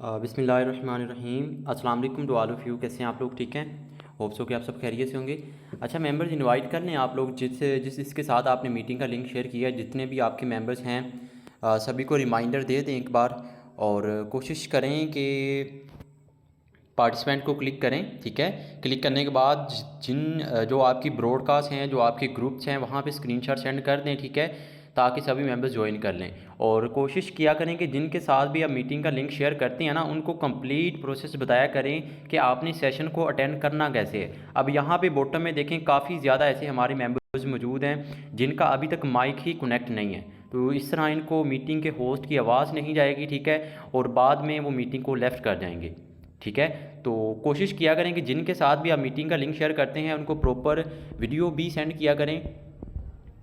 बिस्मिल्लाहिर्रहमानिर्रहीम। अस्सलाम वालेकुम टू ऑल ऑफ़ यू। कैसे हैं आप लोग? ठीक हैं? होप सो कि आप सब खैरियत से होंगे। अच्छा, मेंबर्स इनवाइट कर लें आप लोग जिस इसके साथ आपने मीटिंग का लिंक शेयर किया है, जितने भी आपके मेंबर्स हैं सभी को रिमाइंडर दे दें एक बार, और कोशिश करें कि पार्टिसिपेंट को क्लिक करें। ठीक है, क्लिक करने के बाद जो आपकी ब्रॉडकास्ट हैं, जो आपके ग्रुप्स हैं, वहाँ पे स्क्रीनशॉट सेंड कर दें। ठीक है, ताकि सभी मेंबर्स ज्वाइन कर लें। और कोशिश किया करें कि जिनके साथ भी आप मीटिंग का लिंक शेयर करते हैं ना, उनको कंप्लीट प्रोसेस बताया करें कि आपने सेशन को अटेंड करना कैसे है। अब यहाँ पे बॉटम में देखें, काफ़ी ज़्यादा ऐसे हमारे मेंबर्स मौजूद हैं जिनका अभी तक माइक ही कनेक्ट नहीं है। तो इस तरह इनको मीटिंग के होस्ट की आवाज़ नहीं जाएगी। ठीक है, और बाद में वो मीटिंग को लेफ़्ट कर जाएंगे। ठीक है, तो कोशिश किया करें कि जिनके साथ भी आप मीटिंग का लिंक शेयर करते हैं उनको प्रॉपर वीडियो भी सेंड किया करें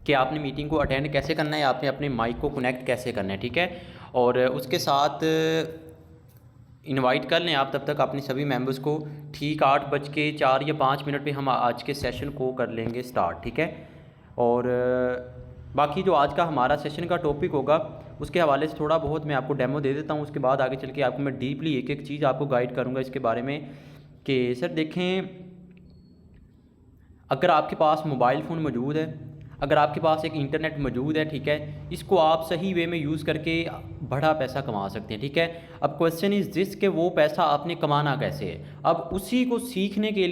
कि आपने मीटिंग को अटेंड कैसे करना है, आपने अपने माइक को कनेक्ट कैसे करना है। ठीक है, और उसके साथ इनवाइट कर लें आप तब तक अपने सभी मेंबर्स को। ठीक 8:04 या 5 मिनट पे हम आज के सेशन को कर लेंगे स्टार्ट। ठीक है, और बाकी जो आज का हमारा सेशन का टॉपिक होगा उसके हवाले से थोड़ा बहुत मैं आपको डेमो दे देता हूँ। उसके बाद आगे चल के आपको मैं डीपली एक एक चीज़ आपको गाइड करूँगा इसके बारे में कि सर देखें, अगर आपके पास मोबाइल फ़ोन मौजूद है, अगर आपके पास एक इंटरनेट मौजूद है, ठीक है, इसको आप सही वे में यूज़ करके बड़ा पैसा कमा सकते हैं। ठीक है, अब क्वेश्चन इज़ दिस कि वो पैसा आपने कमाना कैसे है। अब उसी को सीखने के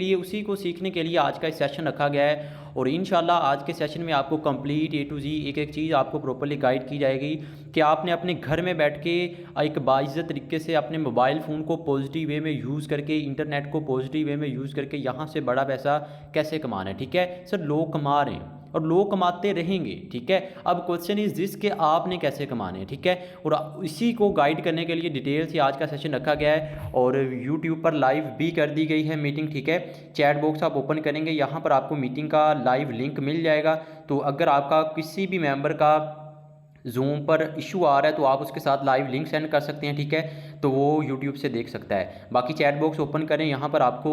लिए आज का सेशन रखा गया है, और इंशाल्लाह आज के सेशन में आपको कंप्लीट A to Z एक एक चीज़ आपको प्रॉपर्ली गाइड की जाएगी कि आपने अपने घर में बैठ के एक बाइज़्ज़त तरीके से अपने मोबाइल फ़ोन को पॉजिटिव वे में यूज़ करके, इंटरनेट को पॉजिटिव वे में यूज़ करके यहाँ से बड़ा पैसा कैसे कमाना है। ठीक है सर, लोग कमा रहे हैं और लोग कमाते रहेंगे। ठीक है, अब क्वेश्चन इज़ दिस कि आपने कैसे कमाने हैं। ठीक है, और इसी को गाइड करने के लिए डिटेल से आज का सेशन रखा गया है, और यूट्यूब पर लाइव भी कर दी गई है मीटिंग। ठीक है, चैट बॉक्स आप ओपन करेंगे, यहाँ पर आपको मीटिंग का लाइव लिंक मिल जाएगा। तो अगर आपका किसी भी मेंबर का जूम पर इशू आ रहा है तो आप उसके साथ लाइव लिंक सेंड कर सकते हैं। ठीक है, तो वो यूट्यूब से देख सकता है। बाकी चैट बॉक्स ओपन करें, यहाँ पर आपको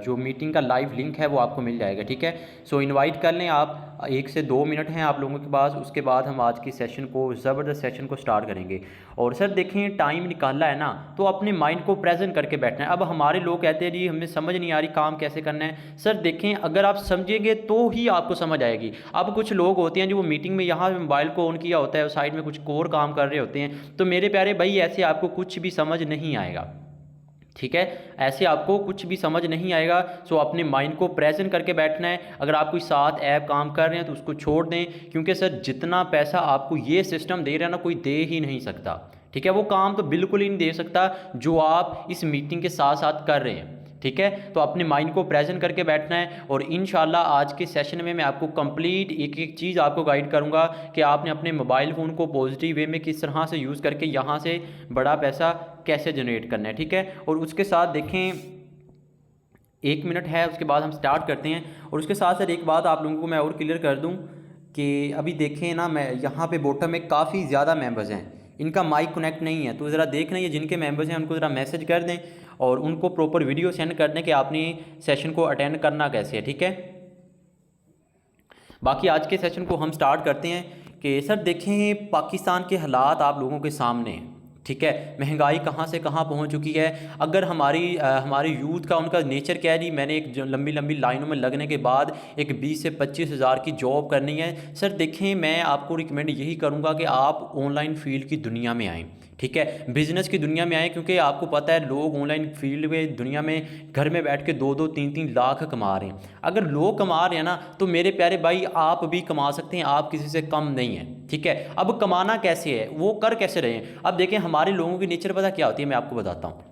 जो मीटिंग का लाइव लिंक है वो आपको मिल जाएगा। ठीक है, सो इनवाइट कर लें आप। 1 से 2 मिनट हैं आप लोगों के पास, उसके बाद हम आज की सेशन को, ज़बरदस्त सेशन को स्टार्ट करेंगे। और सर देखें, टाइम निकाला है ना, तो अपने माइंड को प्रेजेंट करके बैठना है। अब हमारे लोग कहते हैं जी हमें समझ नहीं आ रही काम कैसे करना है। सर देखें, अगर आप समझेंगे तो ही आपको समझ आएगी। अब कुछ लोग होते हैं जो वो मीटिंग में यहाँ मोबाइल को ऑन किया होता है और साइड में कुछ और काम कर रहे होते हैं। तो मेरे प्यारे भाई, ऐसे आपको कुछ भी समझ नहीं आएगा। ठीक है, ऐसे आपको कुछ भी समझ नहीं आएगा। सो अपने माइंड को प्रेजेंट करके बैठना है। अगर आप कोई साथ ऐप काम कर रहे हैं तो उसको छोड़ दें, क्योंकि सर जितना पैसा आपको ये सिस्टम दे रहा है ना, कोई दे ही नहीं सकता। ठीक है, वो काम तो बिल्कुल ही नहीं दे सकता जो आप इस मीटिंग के साथ साथ कर रहे हैं। ठीक है, तो अपने माइंड को प्रेजेंट करके बैठना है, और इंशाल्लाह आज के सेशन में मैं आपको कंप्लीट एक एक चीज़ आपको गाइड करूंगा कि आपने अपने मोबाइल फ़ोन को पॉजिटिव वे में किस तरह से यूज़ करके यहाँ से बड़ा पैसा कैसे जनरेट करना है। ठीक है, और उसके साथ देखें 1 मिनट है, उसके बाद हम स्टार्ट करते हैं। और उसके साथ साथ एक बात आप लोगों को मैं और क्लियर कर दूँ कि अभी देखें ना, मैं यहाँ पे बॉटम में काफ़ी ज़्यादा मेंबर्स हैं, इनका माइक कनेक्ट नहीं है। तो ज़रा देख लें, ये जिनके मेंबर्स हैं उनको ज़रा मैसेज कर दें और उनको प्रॉपर वीडियो सेंड कर दें कि आपने सेशन को अटेंड करना कैसे है। ठीक है, बाकी आज के सेशन को हम स्टार्ट करते हैं कि सर देखें, पाकिस्तान के हालात आप लोगों के सामने हैं। ठीक है, महंगाई कहाँ से कहाँ पहुँच चुकी है। अगर हमारे यूथ का, उनका नेचर क्या है जी, मैंने एक लंबी लंबी लाइनों में लगने के बाद एक 20 से 25 हज़ार की जॉब करनी है। सर देखें, मैं आपको रिकमेंड यही करूँगा कि आप ऑनलाइन फील्ड की दुनिया में आएँ। ठीक है, बिजनेस की दुनिया में आए, क्योंकि आपको पता है लोग ऑनलाइन फील्ड में दुनिया में घर में बैठ के 2-2 3-3 लाख कमा रहे हैं। अगर लोग कमा रहे हैं ना, तो मेरे प्यारे भाई आप भी कमा सकते हैं, आप किसी से कम नहीं है। ठीक है, अब कमाना कैसे है, वो कर कैसे रहे हैं। अब देखें, हमारे लोगों की नेचर पता क्या होती है, मैं आपको बताता हूँ।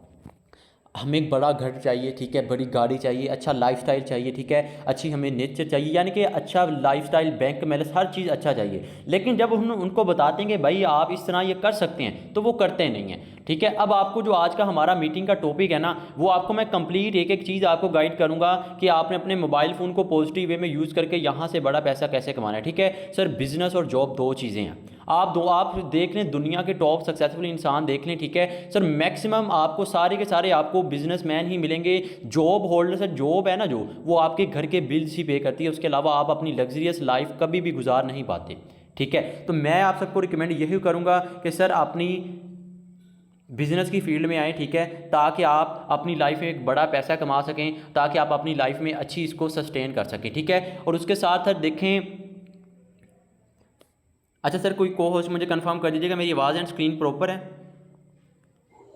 हमें एक बड़ा घर चाहिए, ठीक है, बड़ी गाड़ी चाहिए, अच्छा लाइफस्टाइल चाहिए, ठीक है, अच्छी हमें नेचर चाहिए, यानी कि अच्छा लाइफस्टाइल, बैंक बैलेंस, हर चीज़ अच्छा चाहिए। लेकिन जब हम उनको बताते हैं कि भाई आप इस तरह ये कर सकते हैं, तो वो करते नहीं हैं। ठीक है, अब आपको जो आज का हमारा मीटिंग का टॉपिक है ना, वो आपको मैं कंप्लीट एक एक चीज़ आपको गाइड करूंगा कि आपने अपने मोबाइल फ़ोन को पॉजिटिव वे में यूज़ करके यहाँ से बड़ा पैसा कैसे कमाना है। ठीक है सर, बिजनेस और जॉब 2 चीज़ें हैं। आप देख लें, दुनिया के टॉप सक्सेसफुल इंसान देख लें। ठीक है सर, मैक्सिमम आपको सारे के सारे आपको बिजनेसमैन ही मिलेंगे। जॉब होल्डर, सर जॉब है ना जो, वो आपके घर के बिल्स ही पे करती है, उसके अलावा आप अपनी लग्जरियस लाइफ कभी भी गुजार नहीं पाते। ठीक है, तो मैं आप सबको रिकमेंड यही करूँगा कि सर अपनी बिज़नेस की फील्ड में आएँ, ठीक है, ताकि आप अपनी लाइफ में एक बड़ा पैसा कमा सकें, ताकि आप अपनी लाइफ में अच्छी इसको सस्टेन कर सकें, ठीक है। और उसके साथ साथ देखें, अच्छा सर कोई को होस्ट मुझे कंफर्म कर दीजिएगा मेरी आवाज़ एंड स्क्रीन प्रॉपर है?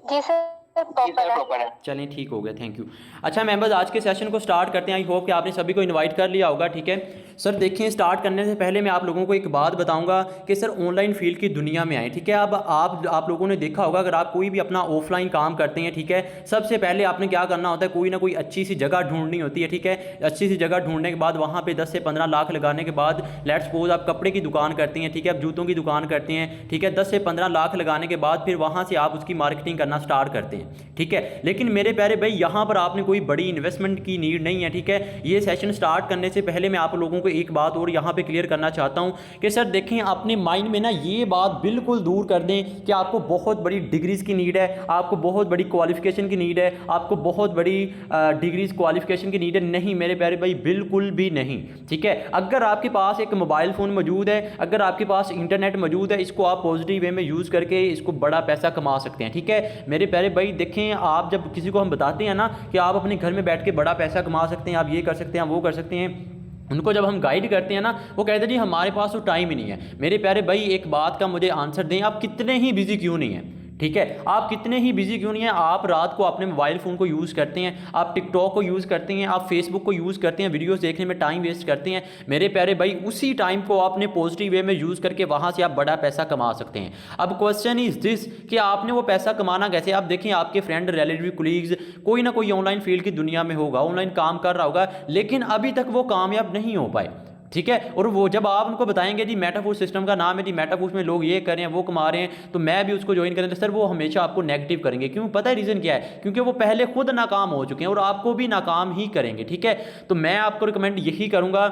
जी सर प्रॉपर है। चलें ठीक हो गया, थैंक यू। अच्छा मेंबर्स, आज के सेशन को स्टार्ट करते हैं। आई होप कि आपने सभी को इनवाइट कर लिया होगा, ठीक है। सर देखिए, स्टार्ट करने से पहले मैं आप लोगों को एक बात बताऊंगा कि सर ऑनलाइन फील्ड की दुनिया में आए, ठीक है। अब आप लोगों ने देखा होगा, अगर आप कोई भी अपना ऑफलाइन काम करते हैं, ठीक है, सबसे पहले आपने क्या करना होता है, कोई ना कोई अच्छी सी जगह ढूंढनी होती है, ठीक है। अच्छी सी जगह ढूंढने के बाद वहाँ पर 10 से 15 लाख लगाने के बाद, लेट्स सपोज आप कपड़े की दुकान करते हैं, ठीक है, आप जूतों की दुकान करते हैं, ठीक है, 10 से 15 लाख लगाने के बाद फिर वहाँ से आप उसकी मार्केटिंग करना स्टार्ट करते हैं, ठीक है। लेकिन मेरे प्यारे भाई, यहाँ पर आपने कोई बड़ी इन्वेस्टमेंट की नीड नहीं है, ठीक है। ये सेशन स्टार्ट करने से पहले मैं आप लोगों को एक बात और यहाँ पे क्लियर करना चाहता हूँ कि सर देखें, अपने माइंड में ना ये बात बिल्कुल दूर कर दें कि आपको बहुत बड़ी डिग्रीज की नीड है, आपको बहुत बड़ी क्वालिफिकेशन की नीड है, आपको बहुत बड़ी डिग्रीज क्वालिफिकेशन की नीड है। नहीं मेरे प्यारे भाई, बिल्कुल भी नहीं, ठीक है। अगर आपके पास एक मोबाइल फ़ोन मौजूद है, अगर आपके पास इंटरनेट मौजूद है, इसको आप पॉजिटिव वे में यूज़ करके इसको बड़ा पैसा कमा सकते हैं, ठीक है। मेरे प्यारे भाई देखें, आप जब किसी को हम बताते हैं ना कि आप अपने घर में बैठ के बड़ा पैसा कमा सकते हैं, आप ये कर सकते हैं, वो कर सकते हैं, उनको जब हम गाइड करते हैं ना, वो कहते हैं जी हमारे पास तो टाइम ही नहीं है। मेरे प्यारे भाई, एक बात का मुझे आंसर दें, आप कितने ही बिजी क्यों नहीं हैं, ठीक है, आप कितने ही बिजी क्यों नहीं हैं, आप रात को अपने मोबाइल फ़ोन को यूज़ करते हैं, आप टिकटॉक को यूज़ करते हैं, आप फेसबुक को यूज़ करते हैं, वीडियोस देखने में टाइम वेस्ट करते हैं। मेरे प्यारे भाई, उसी टाइम को आपने पॉजिटिव वे में यूज़ करके वहाँ से आप बड़ा पैसा कमा सकते हैं। अब क्वेश्चन इज़ दिस कि आपने वो पैसा कमाना कैसे। आप देखें, आपके फ्रेंड, रिलेटिव, कोलीग्स, कोई ना कोई ऑनलाइन फील्ड की दुनिया में होगा, ऑनलाइन काम कर रहा होगा, लेकिन अभी तक वो कामयाब नहीं हो पाए, ठीक है। और वो जब आप उनको बताएंगे जी मेटाफोर्स सिस्टम का नाम है जी, मेटाफोर्स में लोग ये कर रहे हैं, वो कमा रहे हैं, तो मैं भी उसको ज्वाइन करें, तो सर वो हमेशा आपको नेगेटिव करेंगे। क्यों? पता है रीज़न क्या है? क्योंकि वो पहले खुद नाकाम हो चुके हैं और आपको भी नाकाम ही करेंगे, ठीक है। तो मैं आपको रिकमेंड यही करूँगा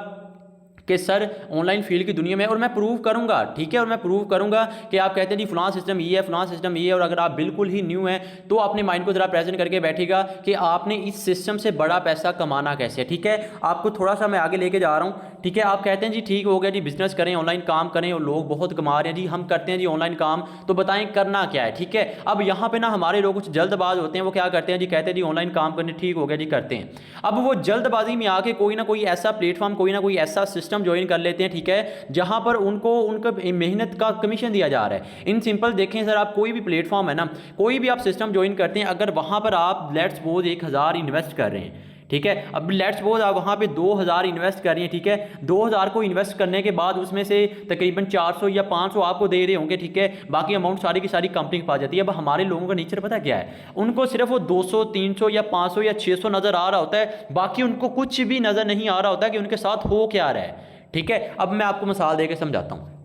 कि सर ऑनलाइन फील्ड की दुनिया में, और मैं प्रूव करूंगा, ठीक है, और मैं प्रूव करूंगा कि आप कहते हैं जी फलां सिस्टम ये है, फलां सिस्टम ये है, और अगर आप बिल्कुल ही न्यू हैं तो अपने माइंड को ज़रा प्रेजेंट करके बैठेगा कि आपने इस सिस्टम से बड़ा पैसा कमाना कैसे है, ठीक है। आपको थोड़ा सा मैं आगे लेके जा रहा हूँ, ठीक है। आप कहते हैं जी ठीक हो गया जी, बिजनेस करें, ऑनलाइन काम करें, और लोग बहुत कमा रहे हैं जी, हम करते हैं जी ऑनलाइन काम, तो बताएं करना क्या है, ठीक है। अब यहाँ पे ना हमारे लोग कुछ जल्दबाज होते हैं, वो क्या करते हैं जी, कहते हैं जी ऑनलाइन काम करने, ठीक हो गया जी, करते हैं। अब वो जल्दबाजी में आके कोई ना कोई ऐसा प्लेटफॉर्म, कोई ना कोई ऐसा सिस्टम ज्वाइन कर लेते हैं, ठीक है, जहां पर उनको उनका मेहनत का कमीशन दिया जा रहा है। इन सिंपल देखें सर, आप कोई भी प्लेटफॉर्म है ना, कोई भी आप सिस्टम ज्वाइन करते हैं, अगर वहां पर आप लेट्स सपोज 1000 इन्वेस्ट कर रहे हैं, ठीक है, अब लेट्स सपोज आप वहाँ पे 2000 इन्वेस्ट कर रही हैं, ठीक है, 2000 को इन्वेस्ट करने के बाद उसमें से तकरीबन 400 या 500 आपको दे रहे होंगे, ठीक है, बाकी अमाउंट सारी की सारी कंपनी के पास जाती है। अब हमारे लोगों का नेचर पता क्या है, उनको सिर्फ वो 200, 300 या 500 या 600 नज़र आ रहा होता है, बाकी उनको कुछ भी नज़र नहीं आ रहा होता कि उनके साथ हो क्या रहा है, ठीक है। अब मैं आपको मिसाल देकर समझाता हूँ।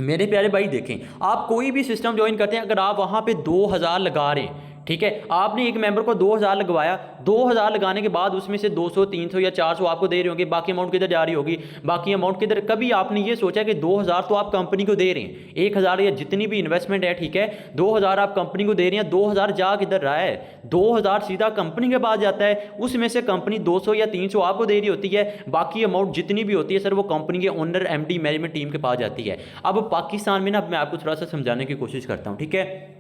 मेरे प्यारे भाई देखें, आप कोई भी सिस्टम ज्वाइन करते हैं, अगर आप वहाँ पे 2000 लगा रहे हैं, ठीक है, आपने एक मेंबर को 2000 लगवाया, 2000 लगाने के बाद उसमें से 200, 300 या 400 आपको दे रहे होंगे, बाकी अमाउंट किधर जा रही होगी, बाकी अमाउंट किधर। कभी आपने ये सोचा कि 2000 तो आप कंपनी को दे रहे हैं, 1000 या जितनी भी इन्वेस्टमेंट है, ठीक है, 2000 आप कंपनी को दे रहे हैं, 2000 जा किधर रहा है, 2000 सीधा कंपनी के पास जाता है, उसमें से कंपनी 200 या 300 आपको दे रही होती है, बाकी अमाउंट जितनी भी होती है सर वो कंपनी के ओनर, एमडी, मैनेजमेंट टीम के पास जाती है। अब पाकिस्तान में ना, मैं आपको थोड़ा सा समझाने की कोशिश करता हूँ, ठीक है।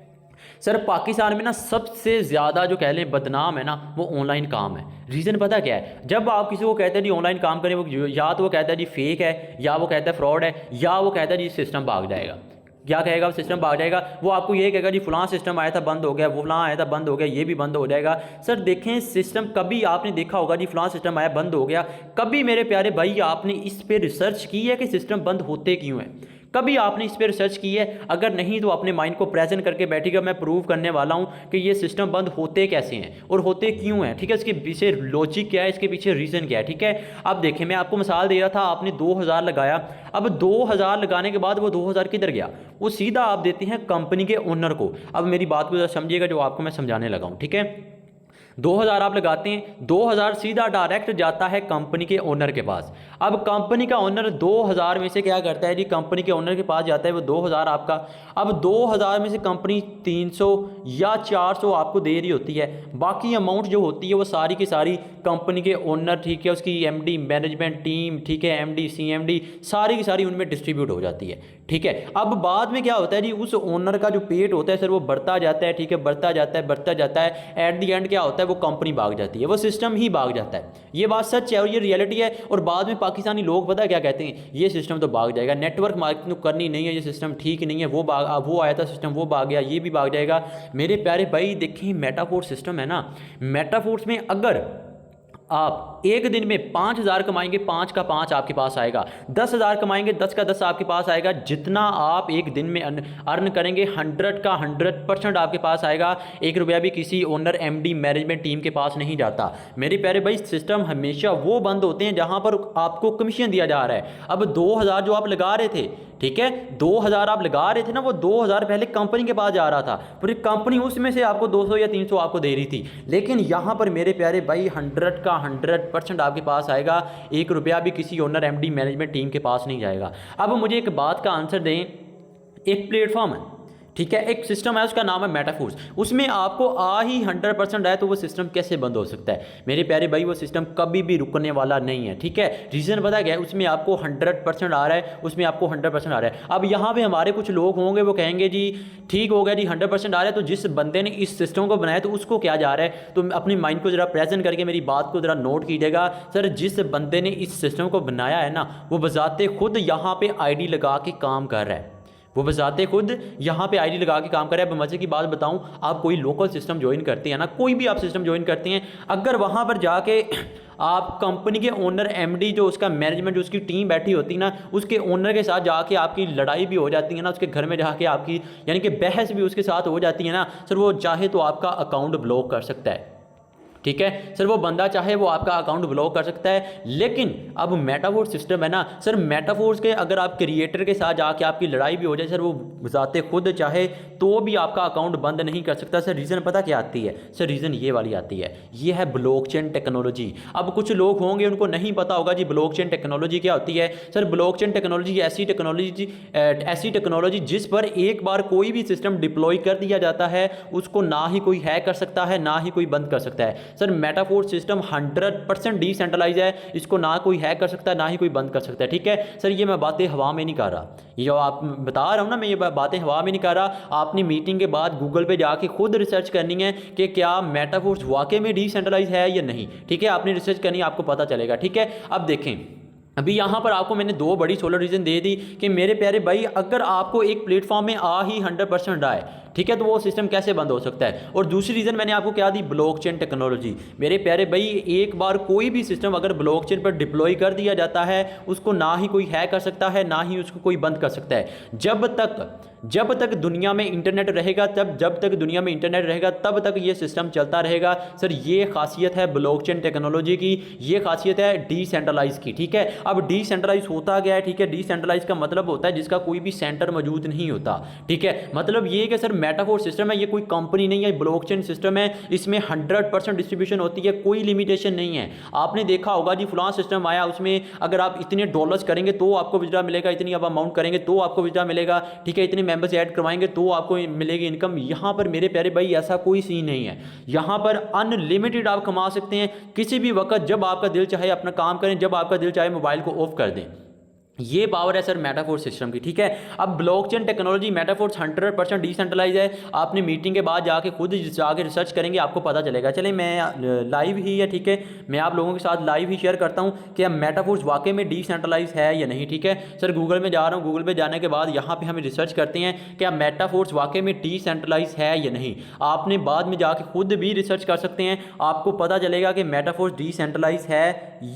सर पाकिस्तान में ना सबसे ज़्यादा जो कह लें बदनाम है ना, वो ऑनलाइन काम है। रीज़न पता क्या है? जब आप किसी को कहते हैं जी ऑनलाइन काम करें, वो या तो वो कहता है जी फेक है, या वो कहता है फ्रॉड है, या वो कहता है जी सिस्टम भाग जाएगा। क्या कहेगा? वो सिस्टम भाग जाएगा। वो आपको ये कहेगा जी फलां सिस्टम आया था बंद हो गया, वो फलां आया था बंद हो गया, ये भी बंद हो जाएगा। सर देखें, सिस्टम कभी आपने देखा होगा जी फलां सिस्टम आया बंद हो गया, कभी मेरे प्यारे भाई आपने इस पर रिसर्च की है कि सिस्टम बंद होते क्यों हैं? कभी आपने इस पर रिसर्च की है? अगर नहीं तो अपने माइंड को प्रेजेंट करके बैठेगा, मैं प्रूव करने वाला हूं कि ये सिस्टम बंद होते कैसे हैं और होते क्यों हैं, ठीक है। इसके पीछे लॉजिक क्या है, इसके पीछे रीज़न क्या है, ठीक है। अब देखिए, मैं आपको मिसाल दे रहा था, आपने 2000 लगाया, अब 2000 लगाने के बाद वो 2000 किधर गया? वो सीधा आप देते हैं कंपनी के ओनर को। अब मेरी बात को जरा समझिएगा जो आपको मैं समझाने लगा हूँ, ठीक है। 2000 आप लगाते हैं, 2000 सीधा डायरेक्ट जाता है कंपनी के ओनर के पास। अब कंपनी का ओनर 2000 में से क्या करता है जी, कंपनी के ओनर के पास जाता है, वो 2000 आपका, अब 2000 में से कंपनी 300 या 400 आपको दे रही होती है, बाकी अमाउंट जो होती है वो सारी की सारी कंपनी के ओनर, ठीक है, उसकी एमडी मैनेजमेंट टीम, ठीक है, एमडी सीएमडी सारी की सारी उनमें डिस्ट्रीब्यूट हो जाती है, ठीक है। अब बाद में क्या होता है जी, उस ओनर का जो पेट होता है सर वो बढ़ता जाता है, ठीक है, बढ़ता जाता है, बढ़ता जाता है, एट दी एंड क्या होता है, वो कंपनी भाग जाती है, वो सिस्टम ही भाग जाता है। ये बात सच है और ये रियलिटी है। और बाद में पाकिस्तानी लोग पता क्या कहते हैं, ये सिस्टम तो भाग जाएगा, नेटवर्क मार्केटिंग तो करनी नहीं है, ये सिस्टम ठीक नहीं है, वो आया था सिस्टम वो भाग गया, ये भी भाग जाएगा। मेरे प्यारे भाई देखिए, मेटाफोर्स सिस्टम है ना, मेटाफोर्स में अगर आप एक दिन में 5000 कमाएंगे, 5 का 5 आपके पास आएगा, 10,000 कमाएंगे, 10 का 10 आपके पास आएगा, जितना आप एक दिन में अर्न करेंगे 100 का 100% आपके पास आएगा। 1 रुपया भी किसी ओनर एमडी मैनेजमेंट टीम के पास नहीं जाता। मेरे प्यारे भाई, सिस्टम हमेशा वो बंद होते हैं जहां पर आपको कमीशन दिया जा रहा है। अब 2000 जो आप लगा रहे थे, ठीक है, 2000 आप लगा रहे थे ना, वो 2000 पहले कंपनी के पास जा रहा था, पूरी कंपनी उसमें से आपको 200 या 300 आपको दे रही थी। लेकिन यहाँ पर मेरे प्यारे भाई 100 का 100% आपके पास आएगा, 1 रुपया भी किसी ओनर एमडी मैनेजमेंट टीम के पास नहीं जाएगा। अब मुझे एक बात का आंसर दें, एक प्लेटफॉर्म है, ठीक है, एक सिस्टम है, उसका नाम है मेटाफोर्स, उसमें आपको आ ही 100% आए तो वो सिस्टम कैसे बंद हो सकता है? मेरे प्यारे भाई, वो सिस्टम कभी भी रुकने वाला नहीं है, ठीक है। रीज़न पता क्या है, उसमें आपको 100% आ रहा है, उसमें आपको 100% आ रहा है। अब यहाँ पे हमारे कुछ लोग होंगे, वो कहेंगे जी ठीक हो गया जी, 100% आ रहा है, तो जिस बंदे ने इस सिस्टम को बनाया तो उसको क्या जा रहा है? तो अपनी माइंड को ज़रा प्रेजेंट करके मेरी बात को ज़रा नोट कीजिएगा। सर, जिस बंदे ने इस सिस्टम को बनाया है ना, वो बजाते खुद यहाँ पे आईडी लगा के काम कर रहा है, वो बजाते खुद यहाँ पे आईडी लगा के काम करे। अब मजे की बात बताऊँ, आप कोई लोकल सिस्टम ज्वाइन करते हैं ना, कोई भी आप सिस्टम ज्वाइन करते हैं, अगर वहाँ पर जाके आप कंपनी के ओनर एमडी, जो उसका मैनेजमेंट, जो उसकी टीम बैठी होती है ना, उसके ओनर के साथ जाके आपकी लड़ाई भी हो जाती है ना, उसके घर में जाके आपकी यानी कि बहस भी उसके साथ हो जाती है ना, सर वो चाहे तो आपका अकाउंट ब्लॉक कर सकता है, ठीक है। सर वो बंदा चाहे वो आपका अकाउंट ब्लॉक कर सकता है। लेकिन अब मेटाफोर्स सिस्टम है ना सर, मेटाफोर्स के अगर आप क्रिएटर के साथ जाके आपकी लड़ाई भी हो जाए, सर वो जाते खुद चाहे तो भी आपका अकाउंट बंद नहीं कर सकता। सर रीज़न पता क्या आती है? सर रीज़न ये वाली आती है, ये है ब्लॉकचेन टेक्नोलॉजी। अब कुछ लोग होंगे उनको नहीं पता होगा जी ब्लॉकचेन टेक्नोलॉजी क्या होती है। सर ब्लॉकचेन टेक्नोलॉजी ऐसी टेक्नोलॉजी जिस पर एक बार कोई भी सिस्टम डिप्लॉय कर दिया जाता है, उसको ना ही कोई हैक कर सकता है, ना ही कोई बंद कर सकता है। सर मेटाफोर्स सिस्टम 100% डिसेंट्रलाइज है, इसको ना कोई हैक कर सकता है, ना ही कोई बंद कर सकता है, ठीक है। सर ये मैं बातें हवा में नहीं कर रहा, ये जो आप बता रहा हूँ ना, मैं ये बातें हवा में नहीं कर रहा। आपने मीटिंग के बाद गूगल पे जाके खुद रिसर्च करनी है कि क्या मेटाफोर्स वाकई में डिसेंट्रलाइज है या नहीं, ठीक है। आपने रिसर्च करनी है, आपको पता चलेगा, ठीक है। अब देखें, अभी यहाँ पर आपको मैंने 2 बड़ी सोलर रीज़न दे दी कि मेरे प्यारे भाई, अगर आपको एक प्लेटफॉर्म में आ ही 100% आए, ठीक है, तो वो सिस्टम कैसे बंद हो सकता है। और दूसरी रीज़न मैंने आपको क्या दी, ब्लॉकचेन टेक्नोलॉजी। मेरे प्यारे भाई, एक बार कोई भी सिस्टम अगर ब्लॉकचेन पर डिप्लॉय कर दिया जाता है, उसको ना ही कोई हैक कर सकता है, ना ही उसको कोई बंद कर सकता है। जब तक दुनिया में इंटरनेट रहेगा, जब तक दुनिया में इंटरनेट रहेगा, तब तक ये सिस्टम चलता रहेगा। सर ये खासियत है ब्लॉकचेन टेक्नोलॉजी की, ये खासियत है डिसेंट्रलाइज की, ठीक है। अब डिसेंट्रलाइज होता गया है, ठीक है। डिसेंट्रलाइज का मतलब होता है जिसका कोई भी सेंटर मौजूद नहीं होता, ठीक है। मतलब ये कि सर मेटाफोर्स सिस्टम है, ये कोई कंपनी नहीं है, ब्लॉकचेन सिस्टम है, इसमें 100% डिस्ट्रीब्यूशन होती है, कोई लिमिटेशन नहीं है। आपने देखा होगा जी फलां सिस्टम आया, उसमें अगर आप इतने डॉलर्स करेंगे तो आपको विड्रॉ मिलेगा, इतनी आप अमाउंट करेंगे तो आपको विड्रॉ मिलेगा, ठीक है, इतने मेंबर्स ऐड करवाएंगे तो आपको मिलेगी इनकम। यहाँ पर मेरे प्यारे भाई ऐसा कोई सीन नहीं है, यहाँ पर अनलिमिटेड आप कमा सकते हैं किसी भी वक्त, जब आपका दिल चाहे अपना काम करें, जब आपका दिल चाहे मोबाइल को ऑफ कर दें। ये पावर है सर मेटाफोर्स सिस्टम की, ठीक है। अब ब्लॉकचेन टेक्नोलॉजी, मेटाफोर्स 100% डिसेंट्रलाइज है। आपने मीटिंग के बाद जाके खुद जाके रिसर्च करेंगे, आपको पता चलेगा। चलिए मैं लाइव ही है, ठीक है, मैं आप लोगों के साथ लाइव ही शेयर करता हूँ कि मेटाफोर्स वाकई में डिसेंट्रलाइज है या नहीं, ठीक है। सर गूगल में जा रहा हूँ, गूगल पे जाने के बाद यहाँ पे हम रिसर्च करते हैं क्या मेटाफोर्स वाकई में डिसेंट्रलाइज है या नहीं। आपने बाद में जाके खुद भी रिसर्च कर सकते हैं, आपको पता चलेगा कि मेटाफोर्स डिसेंट्रलाइज है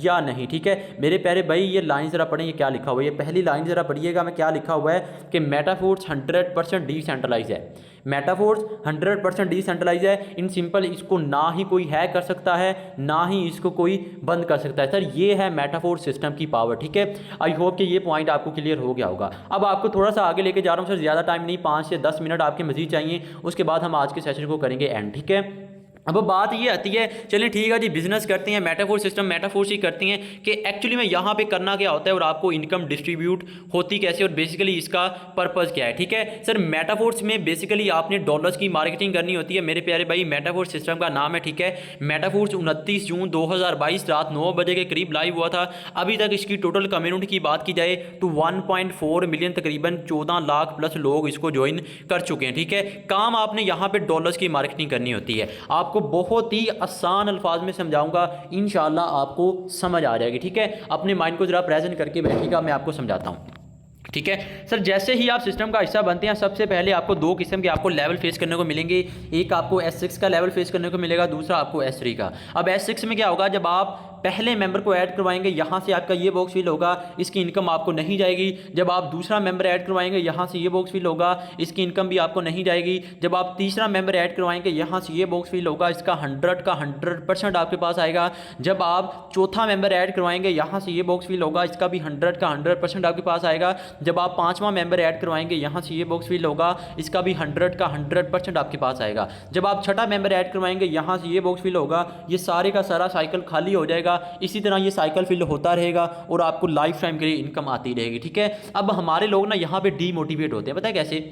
या नहीं, ठीक है। मेरे प्यारे भाई ये लाइन जरा पढ़ें, ये क्या लिखा हुआ है, ये पहली लाइन जरा पढ़िएगा मैं क्या लिखा हुआ है कि मेटाफोर्स 100% डिसेंट्रलाइज है। मेटाफोर्स 100% डिसेंट्रलाइज है। इन सिंपल, इसको ना ही कोई हैक कर सकता है, ना ही इसको कोई बंद कर सकता है। सर ये है मेटाफोर्स सिस्टम की पावर, ठीक है। आई होप कि ये पॉइंट आपको क्लियर हो गया होगा। अब आपको थोड़ा सा आगे लेके जा रहा हूँ सर, ज़्यादा टाइम नहीं, 5 से 10 मिनट आपके मजीद चाहिए, उसके बाद हम आज के सेशन को करेंगे एंड, ठीक है। अब बात ये आती है, चलिए ठीक है जी, बिजनेस करते हैं, मेटाफोर सिस्टम मेटाफोर ही करती हैं कि एक्चुअली में यहाँ पे करना क्या होता है और आपको इनकम डिस्ट्रीब्यूट होती कैसे और बेसिकली इसका पर्पज़ क्या है। ठीक है सर, मेटाफोर्स में बेसिकली आपने डॉलर्स की मार्केटिंग करनी होती है मेरे प्यारे भाई। मेटाफोर सिस्टम का नाम है, ठीक है। मेटाफोर्स 29 जून 2022 रात 9 बजे के करीब लाइव हुआ था। अभी तक इसकी टोटल कम्युनिटी की बात की जाए तो 1.4 मिलियन, तकरीबन 14 लाख प्लस लोग इसको ज्वाइन कर चुके हैं। ठीक है, काम आपने यहाँ पे डॉलर्स की मार्केटिंग करनी होती है। आपको बहुत ही आसान अल्फाज में समझाऊंगा, इंशाल्लाह आपको समझ आ जाएगी। ठीक है, अपने माइंड को जरा प्रेजेंट करके बैठिएगा, मैं आपको समझाता हूँ। ठीक है सर, जैसे ही आप सिस्टम का हिस्सा बनते हैं, सबसे पहले आपको दो किस्म के आपको लेवल फेस करने को मिलेंगे। एक आपको S6 का लेवल फेस करने को मिलेगा, दूसरा आपको S3 का। अब S6 में क्या होगा, जब आप पहले मेंबर को ऐड करवाएंगे, यहाँ से आपका ये बॉक्स फिल होगा, इसकी इनकम आपको नहीं जाएगी। जब आप दूसरा मेंबर ऐड करवाएंगे, यहाँ से ये बॉक्स फिल होगा, इसकी इनकम भी आपको नहीं जाएगी। जब आप तीसरा मेंबर ऐड करवाएंगे, यहाँ से ये बॉक्स फिल होगा, इसका 100 का 100% आपके पास आएगा। जब आप चौथा मेंबर ऐड करवाएंगे, यहाँ से ये बॉक्स फिल होगा, इसका भी 100 का 100% आपके पास आएगा। जब आप पाँचवा मेंबर ऐड करवाएंगे, यहाँ से ये बॉक्स फिल होगा, इसका भी 100 का 100% आपके पास आएगा। जब आप छठा मेंबर ऐड करवाएंगे, यहाँ से ये बॉक्स फिल होगा, ये सारे का सारा साइकिल खाली हो जाएगा। इसी तरह ये साइकिल फिल होता रहेगा और आपको लाइफ टाइम के लिए इनकम आती रहेगी। ठीक है, अब हमारे लोग ना यहाँ पे डीमोटिवेट होते हैं, पता है कैसे?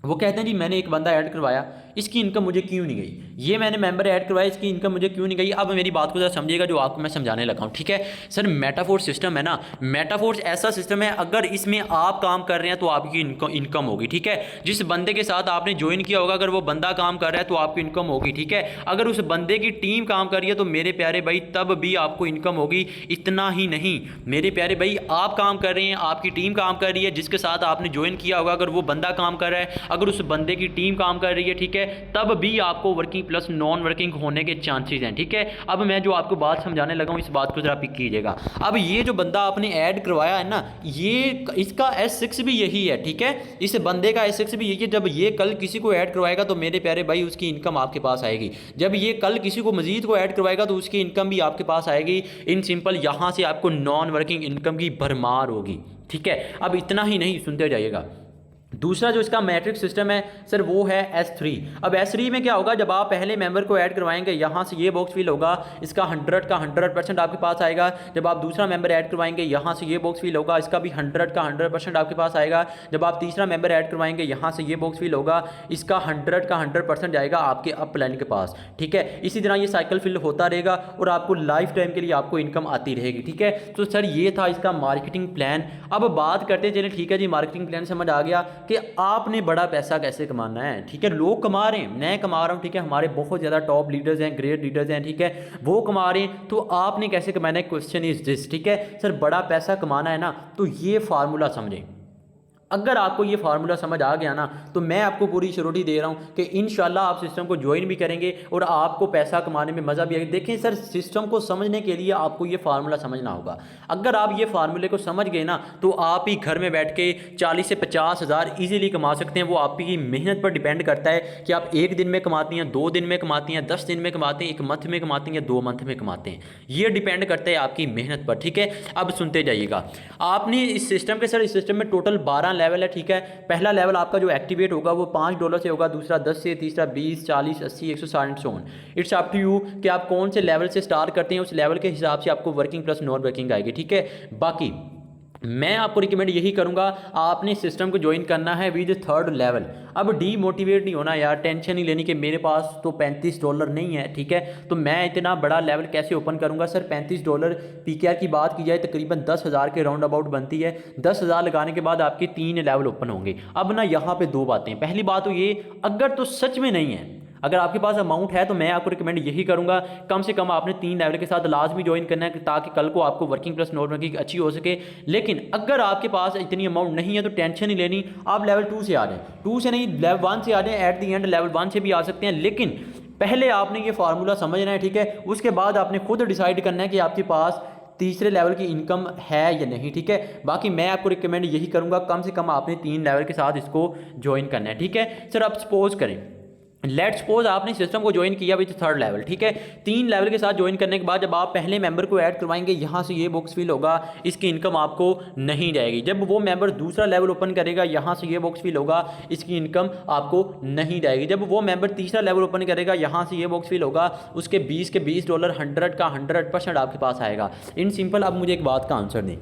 वो कहते हैं जी मैंने एक बंदा ऐड करवाया, इसकी इनकम मुझे क्यों नहीं गई, ये मैंने मेंबर ऐड करवाया, इसकी इनकम मुझे क्यों नहीं गई। अब मेरी बात को जरा समझिएगा जो आपको मैं समझाने लगा हूँ। ठीक है सर, मेटाफोर सिस्टम है ना, मेटाफोर्स ऐसा सिस्टम है, अगर इसमें आप काम कर रहे हैं तो आपकी इनकम होगी। ठीक है, जिस बंदे के साथ आपने ज्वाइन किया होगा, अगर वो बंदा काम कर रहा है तो आपकी इनकम होगी। ठीक है, अगर उस बंदे की टीम काम कर रही है तो मेरे प्यारे भाई तब भी आपको इनकम होगी। इतना ही नहीं मेरे प्यारे भाई, आप काम कर रहे हैं, आपकी टीम काम कर रही है, जिसके साथ आपने ज्वाइन किया होगा, अगर वो बंदा काम कर रहा है, अगर उस बंदे की टीम काम कर रही है, ठीक है, तब भी आपको वर्किंग प्लस नॉन वर्किंग होने के चांसेस हैं। ठीक है, अब मैं जो आपको बात समझाने लगा हूं, इस बात को जरा पिक कीजिएगा। अब ये जो बंदा आपने ऐड करवाया है ना, ये इसका S6 भी यही है। ठीक है, इस बंदे का S6 भी यही है। जब ये कल किसी को ऐड करवाएगा तो मेरे प्यारे भाई उसकी इनकम आपके पास आएगी। जब ये कल किसी को मजीद को ऐड करवाएगा तो उसकी इनकम भी आपके पास आएगी। इन सिंपल यहाँ से आपको नॉन वर्किंग इनकम की भरमार होगी। ठीक है, अब इतना ही नहीं, सुनते जाइएगा। दूसरा जो इसका मैट्रिक्स सिस्टम है सर, वो है S3। अब S3 में क्या होगा, जब आप पहले मेंबर को ऐड करवाएंगे, यहाँ से ये बॉक्स फिल होगा, इसका 100 का 100% आपके पास आएगा। जब आप दूसरा मेंबर ऐड करवाएंगे, यहाँ से ये बॉक्स फिल होगा, इसका भी 100 का 100% आपके पास आएगा। जब आप तीसरा मेंबर ऐड करवाएंगे, यहाँ से ये बॉक्स फिल होगा, इसका 100 का 100% जाएगा आपके अपलाइन के पास। ठीक है, इसी तरह ये साइकिल फिल होता रहेगा और आपको लाइफ टाइम के लिए आपको इनकम आती रहेगी। ठीक है, तो सर ये था इसका मार्केटिंग प्लान। अब बात करते चलें, ठीक है जी, मार्केटिंग प्लान समझ आ गया कि आपने बड़ा पैसा कैसे कमाना है। ठीक है, लोग कमा रहे हैं, मैं कमा रहा हूं। ठीक है, हमारे बहुत ज़्यादा टॉप लीडर्स हैं, ग्रेट लीडर्स हैं, ठीक है, वो कमा रहे हैं, तो आपने कैसे कमाना है, क्वेश्चन इज दिस। ठीक है सर, बड़ा पैसा कमाना है ना, तो ये फार्मूला समझें। अगर आपको ये फार्मूला समझ आ गया ना, तो मैं आपको पूरी श्योरिटी दे रहा हूँ कि इंशाल्लाह आप सिस्टम को ज्वाइन भी करेंगे और आपको पैसा कमाने में मज़ा भी आएगा। देखें सर, सिस्टम को समझने के लिए आपको ये फार्मूला समझना होगा। अगर आप ये फार्मूले को समझ गए ना, तो आप ही घर में बैठ के 40 से 50 हज़ार ईजिली कमा सकते हैं। वो आपकी मेहनत पर डिपेंड करता है कि आप एक दिन में कमाती हैं, 2 दिन में कमाती हैं, 10 दिन में कमाते हैं, 1 मंथ में कमाती हैं, 2 मंथ में कमाते हैं। ये डिपेंड करता है आपकी मेहनत पर। ठीक है, अब सुनते जाइएगा। आपने इस सिस्टम के सर, इस सिस्टम में टोटल 12 लेवल है। ठीक है, पहला लेवल आपका जो एक्टिवेट होगा वो $5 से होगा, दूसरा 10 से, तीसरा 20, 40, 80, 160 so on. It's up to you कि आप कौन से लेवल से स्टार्ट करते हैं, उस लेवल के हिसाब से आपको वर्किंग प्लस नॉन वर्किंग आएगी। ठीक है, बाकी मैं आपको रिकमेंड यही करूंगा, आपने सिस्टम को ज्वाइन करना है विद 3rd लेवल। अब डीमोटिवेट नहीं होना यार, टेंशन नहीं लेनी कि मेरे पास तो $35 नहीं है। ठीक है, तो मैं इतना बड़ा लेवल कैसे ओपन करूंगा। सर $35 PKR की बात की जाए तकरीबन 10,000 के राउंड अबाउट बनती है। 10,000 लगाने के बाद आपके 3 लेवल ओपन होंगे। अब ना यहाँ पे 2 बातें, पहली बात तो ये, अगर तो सच में नहीं है, अगर आपके पास अमाउंट है, तो मैं आपको रिकमेंड यही करूंगा, कम से कम आपने 3 लेवल के साथ लाजमी ज्वाइन करना है, ताकि कल को आपको वर्किंग प्लस नॉन वर्किंग अच्छी हो सके। लेकिन अगर आपके पास इतनी अमाउंट नहीं है तो टेंशन नहीं लेनी, आप लेवल 2 से आ जाएं, 2 से नहीं लेवल 1 से आ जाएं, एट दी एंड लेवल 1 से भी आ सकते हैं। लेकिन पहले आपने ये फार्मूला समझना है। ठीक है, उसके बाद आपने खुद डिसाइड करना है कि आपके पास तीसरे लेवल की इनकम है या नहीं। ठीक है, बाकी मैं आपको रिकमेंड यही करूंगा, कम से कम आपने 3 लेवल के साथ इसको ज्वाइन करना है। ठीक है सर, आप सपोज करें लेट सपोज आपने सिस्टम को ज्वाइन किया विद थर्ड लेवल, ठीक है। 3 लेवल के साथ ज्वाइन करने के बाद जब आप पहले मेंबर को ऐड करवाएंगे, यहाँ से ये बॉक्स फिल होगा, इसकी इनकम आपको नहीं जाएगी। जब वो मेंबर दूसरा लेवल ओपन करेगा, यहाँ से ये बॉक्स फिल होगा, इसकी इनकम आपको नहीं जाएगी। जब वो मेंबर तीसरा लेवल ओपन करेगा, यहाँ से ये बॉक्स फिल होगा, उसके $20 100 का 100% आपके पास आएगा। In simple. अब मुझे एक बात का आंसर दें,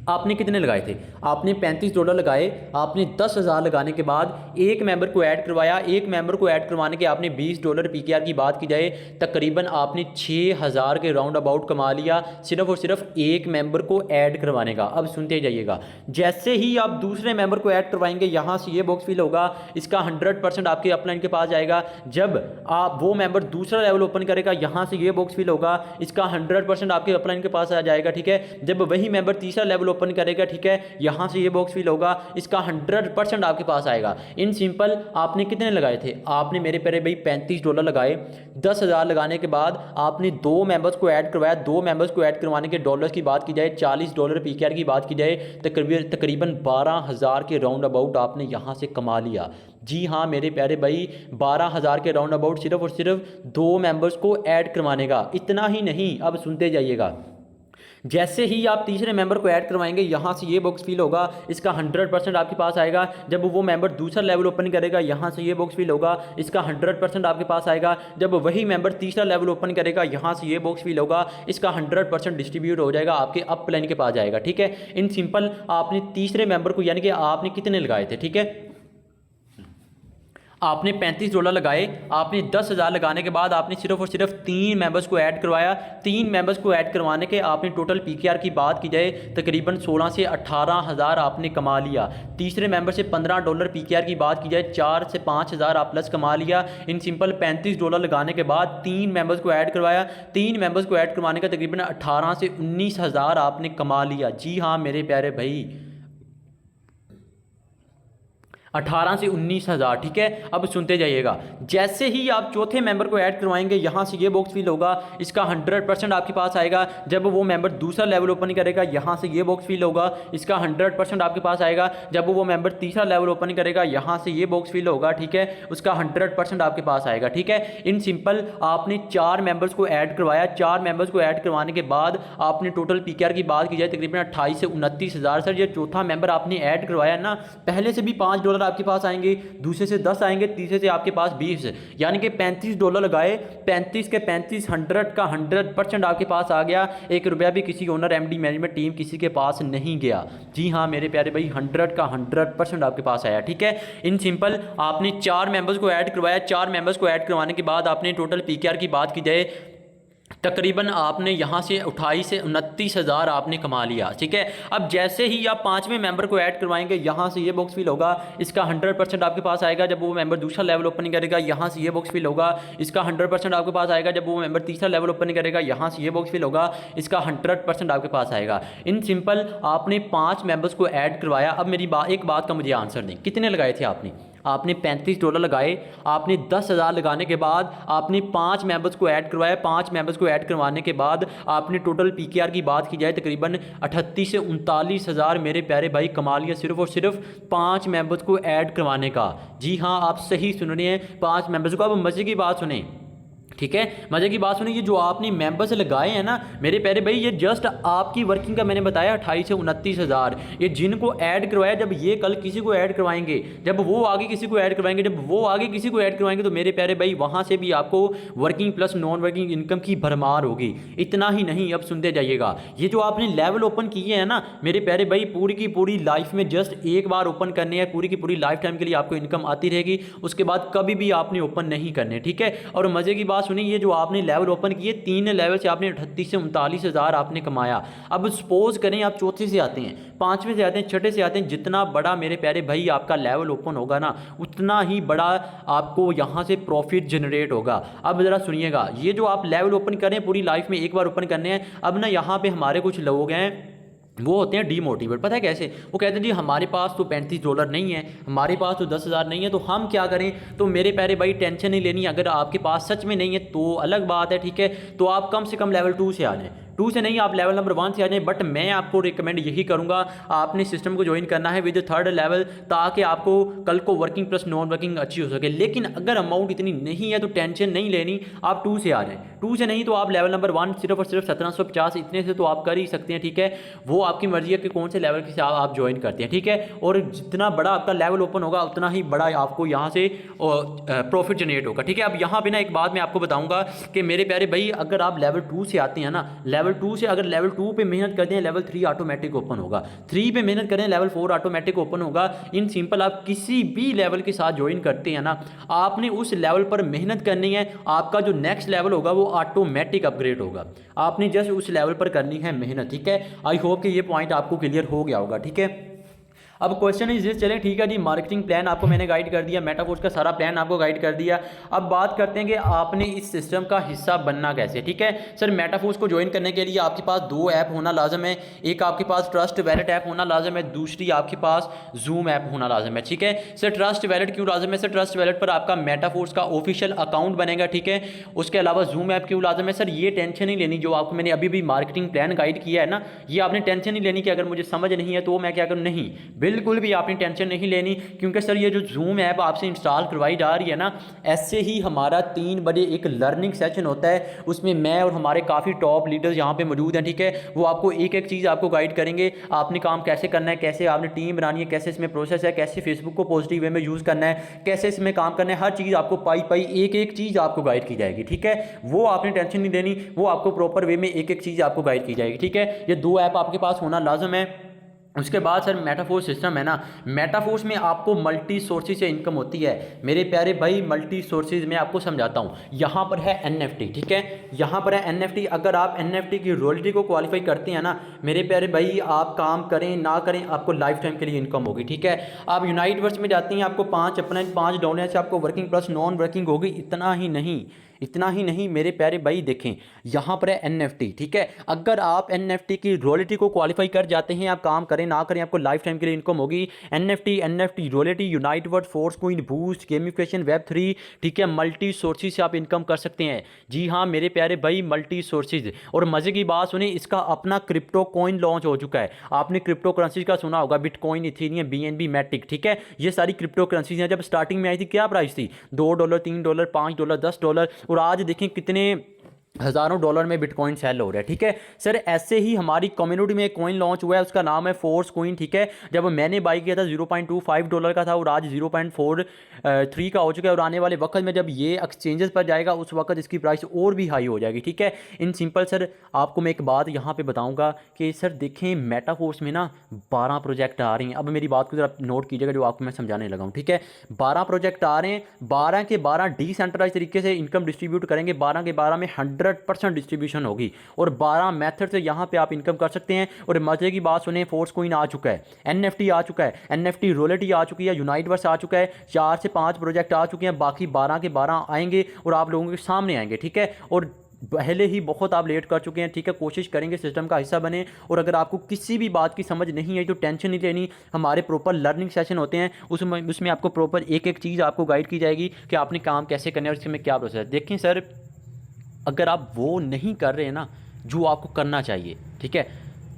आपने कितने लगाए थे? आपने $35 लगाए। आपने 10,000 लगाने के बाद एक मेंबर को ऐड करवाया। एक मेंबर को ऐड करवाने के आपने $20 पीकेआर की बात की जाए, तकरीबन आपने 6,000 के राउंड अबाउट कमा लिया, सिर्फ और सिर्फ एक मेंबर को ऐड करवाने का। अब सुनते जाइएगा, जैसे ही आप दूसरे मेंबर को ऐड करवाएंगे, यहाँ से ये बॉक्स फिल होगा, इसका 100% आपके अपलाइन के पास जाएगा। जब आप वो मेंबर दूसरा लेवल ओपन करेगा, यहाँ से ये बॉक्स फिल होगा, इसका 100% आपके अपलाइन के पास आ जाएगा, ठीक है। जब वही मेंबर तीसरा लेवल ओपन करेगा, ठीक है, यहां से ये बॉक्स फिल होगा, इसका 100% आपके पास आएगा। In simple. आपने कितने लगाए थे? आपने मेरे प्यारे भाई $35 लगाए। 10,000 लगाने के बाद आपने 2 मेंबर्स को ऐड करवाया। 2 मेंबर्स को ऐड करवाने के डॉलर्स की बात की जाए, $40 पीकेआर की बात की जाए, तकरीबन 12,000 के राउंड अबाउट आपने यहां से कमा लिया। जी हाँ मेरे प्यारे भाई, 12,000 के राउंड अबाउट सिर्फ और सिर्फ 2 मेंबर्स को ऐड करवाने का। इतना ही नहीं, अब सुनते जाइएगा, जैसे ही आप तीसरे मेंबर को ऐड करवाएंगे, यहाँ से ये बॉक्स फिल होगा, इसका 100% आपके पास आएगा। जब वो मेंबर दूसरा लेवल ओपन करेगा, यहाँ से ये बॉक्स फिल होगा, इसका 100% आपके पास आएगा। जब वही मेंबर तीसरा लेवल ओपन करेगा, यहाँ से ये बॉक्स फिल होगा, इसका 100% डिस्ट्रीब्यूट हो जाएगा, आपके अप प्लान के पास जाएगा, ठीक है। In simple. आपने तीसरे मेंबर को, यानी कि आपने कितने लगाए थे, ठीक है, आपने $35 लगाए। आपने 10,000 लगाने के बाद आपने सिर्फ और सिर्फ 3 मेंबर्स को ऐड करवाया। 3 मेंबर्स को ऐड करवाने के आपने टोटल पीकेआर की बात की जाए, तकरीबन 16 से 18,000 आपने कमा लिया। तीसरे मेंबर से $15 पीकेआर की बात की जाए, 4 से 5,000 आप प्लस कमा लिया। In simple. $35 लगाने के बाद 3 मेंबर्स को ऐड करवाया। 3 मेंबर्स को ऐड करवाने का तकरीबन 18 से 19,000 आपने कमा लिया। जी हाँ मेरे प्यारे भाई, 18 से 19,000, ठीक है। अब सुनते जाइएगा, जैसे ही आप चौथे मेंबर को ऐड करवाएंगे, यहाँ से ये बॉक्स फिल होगा, इसका 100% आपके पास आएगा। जब वो मेंबर दूसरा लेवल ओपन करेगा, यहाँ से ये बॉक्स फिल होगा, इसका 100% आपके पास आएगा। जब वो मेंबर तीसरा लेवल ओपन करेगा, यहाँ से ये बॉक्स फिल होगा, ठीक है, उसका 100% आपके पास आएगा, ठीक है। In simple. आपने 4 मेंबर्स को ऐड करवाया। 4 मेंबर्स को ऐड करवाने के बाद आपने टोटल पीकेआर की बात की जाए, तकरीबन 28 से 29,000। सर ये चौथा मेंबर आपने ऐड करवाया ना, पहले से भी $5 आपके पास आएंगे, दूसरे से 10 आएंगे, तीसरे से आपके पास 20, यानी कि $35 लगाए। 35 के 35, 100 का 100% आपके पास आ गया। ₹1 भी किसी ओनर, एमडी, मैनेजमेंट टीम किसी के पास नहीं गया। जी हाँ मेरे प्यारे भाई, 100 का 100% आपके पास आया, ठीक है। In simple. आपने 4 मेंबर्स को ऐड करवाया। 4 मेंबर्स को ऐड करवाने के बाद आपने टोटल पीकेआर की बात की जाए, तकरीबन आपने यहाँ से 28 से 29,000 आपने कमा लिया, ठीक है। अब जैसे ही आप 5वें मेंबर को ऐड करवाएंगे, यहाँ से ये बॉक्स फिल होगा, इसका 100% आपके पास आएगा। जब वो मेंबर दूसरा लेवल ओपन करेगा, यहाँ से ये बॉक्स फिल होगा, इसका 100% आपके पास आएगा। जब वो मेंबर तीसरा लेवल ओपन करेगा, यहाँ से ये बॉक्स फिल होगा, इसका 100% आपके पास आएगा। In simple. आपने 5 मेंबर्स को ऐड करवाया। अब मेरी एक बात का मुझे आंसर दें, कितने लगाए थे आपने? आपने $35 लगाए। आपने 10,000 लगाने के बाद आपने 5 मेंबर्स को ऐड करवाया। 5 मेंबर्स को ऐड करवाने के बाद आपने टोटल पीकेआर की बात की जाए, तकरीबन 38 से 39,000 मेरे प्यारे भाई कमा लिया, सिर्फ और सिर्फ 5 मेंबर्स को ऐड करवाने का। जी हाँ आप सही सुन रहे हैं, 5 मेंबर्स को। अब मज़े की बात सुने, ठीक है, मज़े की बात सुनिए। ये जो आपने मेंबर्स लगाए हैं ना मेरे प्यारे भाई, ये जस्ट आपकी वर्किंग का मैंने बताया 28 से 29,000। ये जिनको ऐड करवाया, जब ये कल किसी को ऐड करवाएंगे, जब वो आगे किसी को ऐड करवाएंगे, जब वो आगे किसी को ऐड करवाएंगे, तो मेरे प्यारे भाई वहाँ से भी आपको working plus non working income की भरमार होगी। इतना ही नहीं, अब सुनते जाइएगा, ये जो आपने लेवल ओपन किए हैं ना मेरे प्यारे भाई, पूरी की पूरी लाइफ में जस्ट एक बार ओपन करने हैं, पूरी की पूरी लाइफ टाइम के लिए आपको इनकम आती रहेगी। उसके बाद कभी भी आपने ओपन नहीं करने, ठीक है। और मज़े की बात सुनिए, ये जो आपने लेवल ओपन किए, 3 लेवल से आपने 38 से 39,000 आपने कमाया। अब सपोज करें आप चौथे से आते हैं, 5वें से आते हैं, छठे से आते हैं, जितना बड़ा मेरे प्यारे भाई आपका लेवल ओपन होगा ना, उतना ही बड़ा आपको यहाँ से प्रॉफिट जनरेट होगा। अब ज़रा सुनिएगा, ये जो आप लेवल ओपन करें पूरी लाइफ में एक बार ओपन करने हैं। अब ना यहाँ पे हमारे कुछ लोग हैं, वो होते हैं डीमोटिवेट। पता है कैसे? वो कहते हैं जी हमारे पास तो $35 नहीं है, हमारे पास तो 10,000 नहीं है, तो हम क्या करें? तो मेरे प्यारे भाई टेंशन नहीं लेनी। अगर आपके पास सच में नहीं है तो अलग बात है, ठीक है, तो आप कम से कम लेवल 2 से आ जाएं। 2 से नहीं, आप लेवल नंबर 1 से आ जाएं। बट मैं आपको रिकमेंड यही करूँगा, आपने सिस्टम को ज्वाइन करना है विद 3rd लेवल, ताकि आपको कल को वर्किंग प्लस नॉन वर्किंग अच्छी हो सके। लेकिन अगर अमाउंट इतनी नहीं है तो टेंशन नहीं लेनी, आप 2 से आ जाएँ। 2 से नहीं तो आप लेवल नंबर 1 सिर्फ और सिर्फ 1750 इतने से तो आप कर ही सकते हैं, ठीक है। वो आपकी मर्जी है कि कौन से लेवल के साथ आप ज्वाइन करते हैं, ठीक है। और जितना बड़ा आपका लेवल ओपन होगा उतना ही बड़ा आपको यहाँ से प्रॉफिट जनरेट होगा, ठीक है। अब यहाँ पे ना एक बात मैं आपको बताऊंगा कि मेरे प्यारे भाई, अगर आप लेवल 2 से आते हैं ना, लेवल 2 से अगर लेवल 2 पे मेहनत करते हैं, लेवल 3 ऑटोमेटिक ओपन होगा। 3 पे मेहनत करें, लेवल 4 ऑटोमेटिक ओपन होगा। इन सिंपल आप किसी भी लेवल के साथ ज्वाइन करते हैं ना, आपने उस लेवल पर मेहनत करनी है, आपका जो नेक्स्ट लेवल होगा वो ऑटोमेटिक अपग्रेड होगा। आपने जस्ट उस लेवल पर करनी है मेहनत, ठीक है। आई होप कि ये पॉइंट आपको क्लियर हो गया होगा, ठीक है। अब क्वेश्चन इज दिस, चलें ठीक है जी, मार्केटिंग प्लान आपको मैंने गाइड कर दिया, मेटाफोर्स का सारा प्लान आपको गाइड कर दिया। अब बात करते हैं कि आपने इस सिस्टम का हिस्सा बनना कैसे, ठीक है। सर मेटाफोर्स को ज्वाइन करने के लिए आपके पास 2 ऐप होना लाजम है। एक आपके पास ट्रस्ट वैलेट ऐप होना लाजम है, दूसरी आपके पास जूम ऐप होना लाजम है, ठीक है। सर ट्रस्ट वैलेट क्यों लाजम है? सर ट्रस्ट वैलेट पर आपका मेटाफोर्स का ऑफिशियल अकाउंट बनेगा, ठीक है। उसके अलावा जूम ऐप क्यों लाजम है? सर ये टेंशन नहीं लेनी, जो आपको मैंने अभी भी मार्केटिंग प्लान गाइड किया है ना, ये आपने टेंशन नहीं लेनी कि अगर मुझे समझ नहीं है तो मैं क्या करूँ, नहीं, बिल्कुल भी आपने टेंशन नहीं लेनी। क्योंकि सर ये जो जूम ऐप आपसे इंस्टॉल करवाई जा रही है ना, ऐसे ही हमारा 3 बजे एक लर्निंग सेशन होता है, उसमें मैं और हमारे काफ़ी टॉप लीडर्स यहाँ पे मौजूद हैं, ठीक है। वो आपको एक एक चीज़ आपको गाइड करेंगे, आपने काम कैसे करना है, कैसे आपने टीम बनानी है, कैसे इसमें प्रोसेस है, कैसे फेसबुक को पॉजिटिव वे में यूज़ करना है, कैसे इसमें काम करना है, हर चीज़ आपको पाई पाई एक एक चीज़ आपको गाइड की जाएगी, ठीक है। वो आपने टेंशन नहीं लेनी, वो आपको प्रॉपर वे में एक एक चीज़ आपको गाइड की जाएगी, ठीक है। ये 2 ऐप आपके पास होना लाजम है। उसके बाद सर मेटाफोर्स सिस्टम है ना, मेटाफोर्स में आपको मल्टी सोर्सेज से इनकम होती है मेरे प्यारे भाई। मल्टी सोर्सेज में आपको समझाता हूँ। यहाँ पर है NFT, ठीक है, यहाँ पर है NFT। अगर आप NFT की रॉयल्टी को क्वालिफाई करते हैं ना मेरे प्यारे भाई, आप काम करें ना करें आपको लाइफ टाइम के लिए इनकम होगी, ठीक है। आप यूनाइट वर्स में जाते हैं, आपको 5 अपने 5 डॉलर से आपको वर्किंग प्लस नॉन वर्किंग होगी। इतना ही नहीं मेरे प्यारे भाई, देखें यहाँ पर है NFT, ठीक है। अगर आप NFT की रॉयल्टी को क्वालिफाई कर जाते हैं, आप काम करें ना करें आपको लाइफ टाइम के लिए इनकम होगी। NFT royalty, unite word, force coin, boost, gamification, Web3, ठीक है, मल्टी सोर्सेज से आप इनकम कर सकते हैं। जी हाँ मेरे प्यारे भाई, मल्टी सोर्सेज। और मज़े की बात सुनिए, इसका अपना क्रिप्टो कॉइन लॉन्च हो चुका है। आपने क्रिप्टो करेंसी का सुना होगा, बिटकॉइन, इथेरियम, BNB, मैटिक, ठीक है। ये सारी क्रिप्टो करेंसीज हैं। जब स्टार्टिंग में आई थी क्या प्राइस थी? $2, $3, $5, $10, और आज देखें कितने हज़ारों डॉलर में बिटकॉइन सेल हो रहा है, ठीक है। सर ऐसे ही हमारी कम्युनिटी में एक कॉइन लॉन्च हुआ है, उसका नाम है फोर्स कॉइन, ठीक है। जब मैंने बाई किया था $0.25 का था और आज 0.43 का हो चुका है। और आने वाले वक्त में जब ये एक्सचेंजेस पर जाएगा उस वक्त इसकी प्राइस और भी हाई हो जाएगी, ठीक है। इन सिंपल सर आपको मैं एक बात यहाँ पे बताऊँगा कि सर देखें मेटाफोर्स में ना 12 प्रोजेक्ट आ रहे हैं। अब मेरी बात को जरा नोट कीजिएगा जो आपको मैं समझाने लगा हूँ, ठीक है। 12 प्रोजेक्ट आ रहे हैं, 12 के 12 डिसेंट्रलाइज तरीके से इनकम डिस्ट्रीब्यूट करेंगे। 12 के 12 में 100% डिस्ट्रीब्यूशन होगी और 12 मेथड से यहाँ पे आप इनकम कर सकते हैं। और मजे की बात सुने, फोर्स कॉइन आ चुका है, NFT आ चुका है, NFT रॉयल्टी आ चुकी है, यूनाइटवर्स आ चुका है, 4 से 5 प्रोजेक्ट आ चुके हैं, बाकी 12 के 12 आएंगे और आप लोगों के सामने आएंगे, ठीक है। और पहले ही बहुत आप लेट कर चुके हैं, ठीक है। कोशिश करेंगे सिस्टम का हिस्सा बने। और अगर आपको किसी भी बात की समझ नहीं आई तो टेंशन नहीं लेनी, हमारे प्रॉपर लर्निंग सेशन होते हैं, उसमें आपको प्रॉपर एक एक चीज़ आपको गाइड की जाएगी कि आपने काम कैसे करना है और इसमें क्या प्रोसेस है। देखें सर, अगर आप वो नहीं कर रहे हैं ना जो आपको करना चाहिए, ठीक है,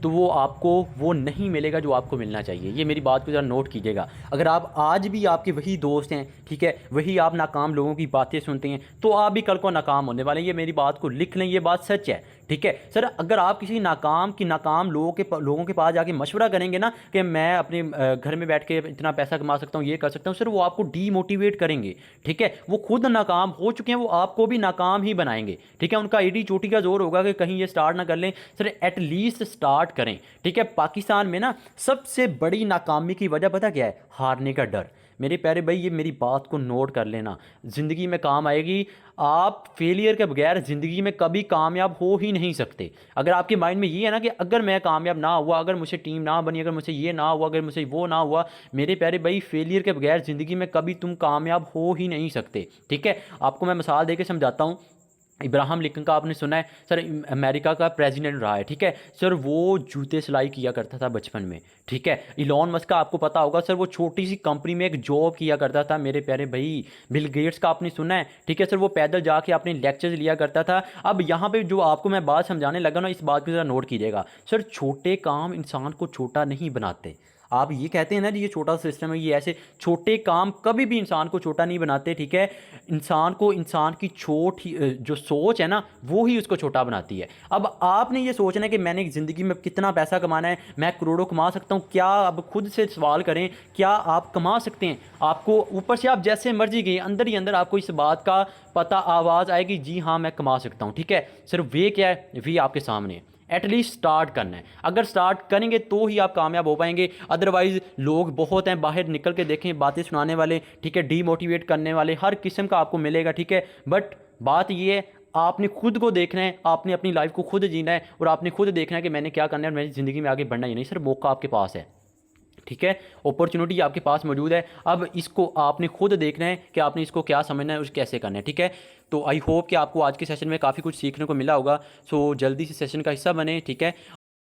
तो वो आपको वो नहीं मिलेगा जो आपको मिलना चाहिए। ये मेरी बात को ज़रा नोट कीजिएगा। अगर आप आज भी आपके वही दोस्त हैं, ठीक है, वही आप नाकाम लोगों की बातें सुनते हैं, तो आप भी कल को नाकाम होने वाले हैं। ये मेरी बात को लिख लें, ये बात सच है, ठीक है। सर अगर आप किसी नाकाम लोगों के पास जाके मशवरा करेंगे ना कि मैं अपने घर में बैठ के इतना पैसा कमा सकता हूँ, ये कर सकता हूँ, सर वो आपको डीमोटिवेट करेंगे, ठीक है। वो खुद नाकाम हो चुके हैं, वो आपको भी नाकाम ही बनाएंगे, ठीक है। उनका एडी चोटी का जोर होगा कि कहीं ये स्टार्ट ना कर लें। सर एटलीस्ट स्टार्ट करें, ठीक है। पाकिस्तान में ना सबसे बड़ी नाकामी की वजह पता क्या है? हारने का डर। मेरे प्यारे भाई, ये मेरी बात को नोट कर लेना, ज़िंदगी में काम आएगी। आप फेलियर के बगैर ज़िंदगी में कभी कामयाब हो ही नहीं सकते। अगर आपके माइंड में ये है ना कि अगर मैं कामयाब ना हुआ, अगर मुझसे टीम ना बनी, अगर मुझसे ये ना हुआ, अगर मुझसे वो ना हुआ, मेरे प्यारे भाई फेलियर के बगैर ज़िंदगी में कभी तुम कामयाब हो ही नहीं सकते, ठीक है। आपको मैं मिसाल दे के समझाता हूँ। इब्राहम लिंकन का आपने सुना है सर, अमेरिका का प्रेसिडेंट रहा है, ठीक है सर, वो जूते सिलाई किया करता था बचपन में, ठीक है। इलॉन मस्क का आपको पता होगा सर, वो छोटी सी कंपनी में एक जॉब किया करता था मेरे प्यारे भाई। बिल गेट्स का आपने सुना है, ठीक है सर, वो पैदल जाके अपने लेक्चर्स लिया करता था। अब यहाँ पे जो आपको मैं बात समझाने लगा ना, इस बात को ज़रा नोट कीजिएगा सर, छोटे काम इंसान को छोटा नहीं बनाते। आप ये कहते हैं ना जी ये छोटा सा सिस्टम है, ये ऐसे छोटे काम कभी भी इंसान को छोटा नहीं बनाते, ठीक है। इंसान को इंसान की छोट ही जो सोच है ना वो ही उसको छोटा बनाती है। अब आपने ये सोचना है कि मैंने ज़िंदगी में कितना पैसा कमाना है, मैं करोड़ों कमा सकता हूँ क्या? अब खुद से सवाल करें, क्या आप कमा सकते हैं? आपको ऊपर से आप जैसे मर्जी गए, अंदर ही अंदर आपको इस बात का पता आवाज़ आएगी, जी हाँ मैं कमा सकता हूँ, ठीक है। सिर्फ वे क्या है, वे आपके सामने है। एटलीस्ट स्टार्ट करना है, अगर स्टार्ट करेंगे तो ही आप कामयाब हो पाएंगे। अदरवाइज़ लोग बहुत हैं बाहर, निकल के देखें, बातें सुनाने वाले, ठीक है, डीमोटिवेट करने वाले, हर किस्म का आपको मिलेगा, ठीक है। बट बात ये है, आपने खुद को देखना है, आपने अपनी लाइफ को खुद जीना है, और आपने खुद देखना है कि मैंने क्या करना है और मेरी ज़िंदगी में आगे बढ़ना ही नहीं। सर मौका आपके पास है, ठीक है, अपॉर्चुनिटी आपके पास मौजूद है। अब इसको आपने खुद देखना है कि आपने इसको क्या समझना है और कैसे करना है, ठीक है। तो आई होप कि आपको आज के सेशन में काफ़ी कुछ सीखने को मिला होगा। सो जल्दी से सेशन का हिस्सा बने, ठीक है।